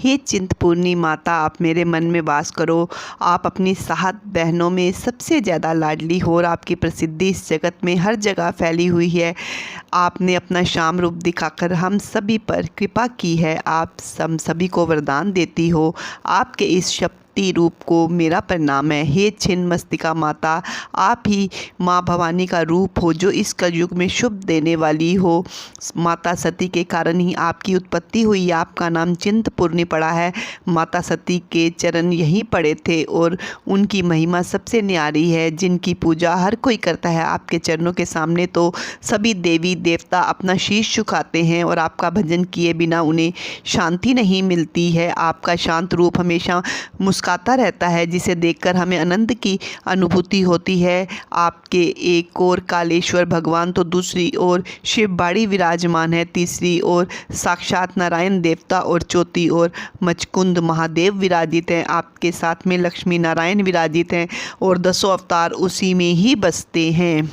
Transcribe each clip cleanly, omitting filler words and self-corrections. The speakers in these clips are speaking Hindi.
हे चिंतपूर्णी माता, आप मेरे मन में वास करो। आप अपनी 7 बहनों में सबसे ज़्यादा लाडली हो और आपकी प्रसिद्धि इस जगत में हर जगह फैली हुई है। आपने अपना श्याम रूप दिखाकर हम सभी पर कृपा की है। आप हम सभी को वरदान देती हो। आपके इस शक्ति रूप को मेरा प्रणाम है। हे छिन्नमस्तिका माता, आप ही माँ भवानी का रूप हो जो इस कलयुग में शुभ देने वाली हो। माता सती के कारण ही आपकी उत्पत्ति हुई। आपका नाम चिंतपूर्णी पड़ा है। माता सती के चरण यहीं पड़े थे और उनकी महिमा सबसे न्यारी है, जिनकी पूजा हर कोई करता है। आपके चरणों के सामने तो सभी देवी देवता अपना शीश झुकाते हैं और आपका भजन किए बिना उन्हें शांति नहीं मिलती है। आपका शांत रूप हमेशा मुस्कुराता रहता है, जिसे देखकर हमें आनंद की अनुभूति होती है। आपके एक ओर कालेश्वर भगवान तो दूसरी ओर शिव बाड़ी विराजमान है, तीसरी ओर साक्षात नारायण देवता और चौथी ओर मचकुंद महादेव विराजित हैं। आपके साथ में लक्ष्मी नारायण विराजित हैं और 10 अवतार उसी में ही बसते हैं।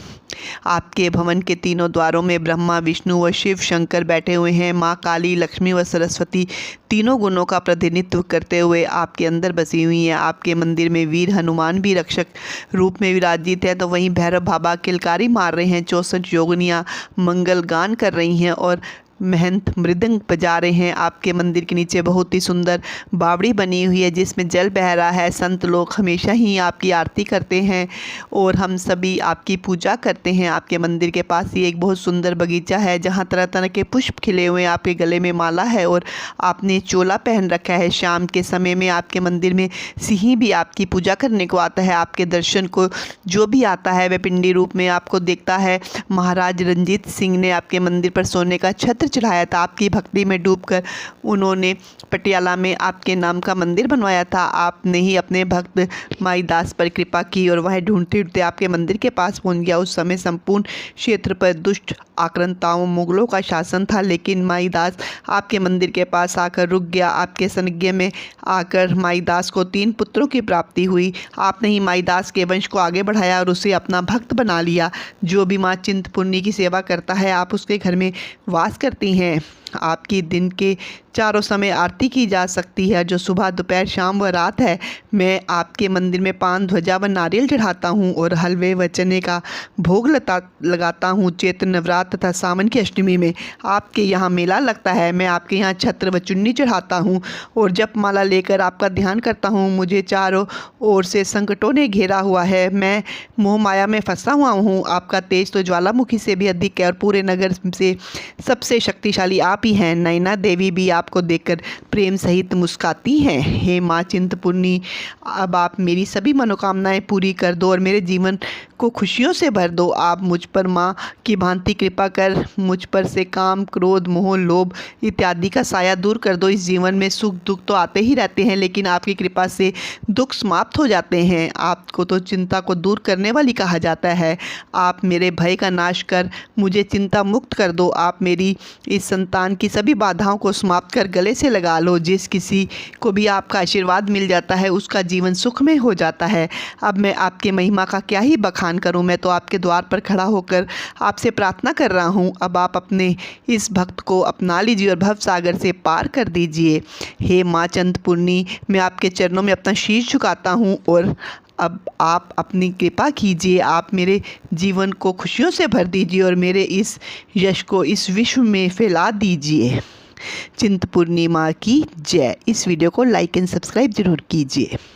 आपके भवन के तीनों द्वारों में ब्रह्मा, विष्णु व शिव शंकर बैठे हुए हैं। माँ काली, लक्ष्मी व सरस्वती तीनों गुणों का प्रतिनिधित्व करते हुए आपके अंदर बसी हुई हैं। आपके मंदिर में वीर हनुमान भी रक्षक रूप में विराजित है, तो वहीं भैरव बाबा किलकारी मार रहे हैं। 64 योगिनियाँ मंगल गान कर रही हैं और महंत मृदंग बजा रहे हैं। आपके मंदिर के नीचे बहुत ही सुंदर बावड़ी बनी हुई है, जिसमें जल बह रहा है। संत लोग हमेशा ही आपकी आरती करते हैं और हम सभी आपकी पूजा करते हैं। आपके मंदिर के पास ही एक बहुत सुंदर बगीचा है, जहां तरह तरह के पुष्प खिले हुए हैं। आपके गले में माला है और आपने चोला पहन रखा है। शाम के समय में आपके मंदिर में सिंह भी आपकी पूजा करने को आता है। आपके दर्शन को जो भी आता है वह पिंडी रूप में आपको देखता है। महाराज रंजीत सिंह ने आपके मंदिर पर सोने का छत्र चढ़ाया था। आपकी भक्ति में डूबकर उन्होंने पटियाला में आपके नाम का मंदिर बनवाया था। आपने ही अपने भक्त माईदास पर कृपा की और वह ढूंढते ढूंढते आपके मंदिर के पास पहुंच गया। उस समय संपूर्ण क्षेत्र पर दुष्ट आक्रांताओं मुगलों का शासन था, लेकिन माईदास आपके मंदिर के पास आकर रुक गया। आपके संज्ञा में आकर माईदास को 3 पुत्रों की प्राप्ति हुई। आपने ही माईदास के वंश को आगे बढ़ाया और उसे अपना भक्त बना लिया। जो भी माँ चिंतपूर्णी की सेवा करता है, आप उसके घर में वास करती हैं। आपकी दिन के चारों समय आरती की जा सकती है, जो सुबह, दोपहर, शाम व रात है। मैं आपके मंदिर में पान, ध्वजा व नारियल चढ़ाता हूँ और हलवे व चने का भोग लगाता हूँ। चैत्र नवरात्र तथा सावन की अष्टमी में आपके यहाँ मेला लगता है। मैं आपके यहाँ छत्र व चुन्नी चढ़ाता हूँ और जप माला लेकर आपका ध्यान करता हूँ। मुझे चारों ओर से संकटों ने घेरा हुआ है। मैं मोह माया में फंसा हुआ हूँ। आपका तेज तो ज्वालामुखी से भी अधिक है और पूरे नगर से सबसे शक्तिशाली आप ही हैं। नैना देवी भी आपको देखकर प्रेम सहित मुस्कुराती हैं। हे माँ चिंतपूर्णी, अब आप मेरी सभी मनोकामनाएं पूरी कर दो और मेरे जीवन को खुशियों से भर दो। आप मुझ पर माँ की भांति कृपा कर मुझ पर से काम, क्रोध, मोह, लोभ इत्यादि का साया दूर कर दो। इस जीवन में सुख दुख तो आते ही रहते हैं, लेकिन आपकी कृपा से दुख समाप्त हो जाते हैं। आपको तो चिंता को दूर करने वाली कहा जाता है। आप मेरे भय का नाश कर मुझे चिंता मुक्त कर दो। आप मेरी इस संतान की सभी बाधाओं को समाप्त कर गले से लगा लो। जिस किसी को भी आपका आशीर्वाद मिल जाता है, उसका जीवन सुखमय हो जाता है। अब मैं आपके महिमा का क्या ही बखान करूं। मैं तो आपके द्वार पर खड़ा होकर आपसे प्रार्थना कर रहा हूं। अब आप अपने इस भक्त को अपना लीजिए और भव सागर से पार कर दीजिए। हे माँ चिंतपूर्णी, मैं आपके चरणों में अपना शीश झुकाता हूं और अब आप अपनी कृपा कीजिए। आप मेरे जीवन को खुशियों से भर दीजिए और मेरे इस यश को इस विश्व में फैला दीजिए। चिंतपूर्णी माँ की जय। इस वीडियो को लाइक एंड सब्सक्राइब जरूर कीजिए।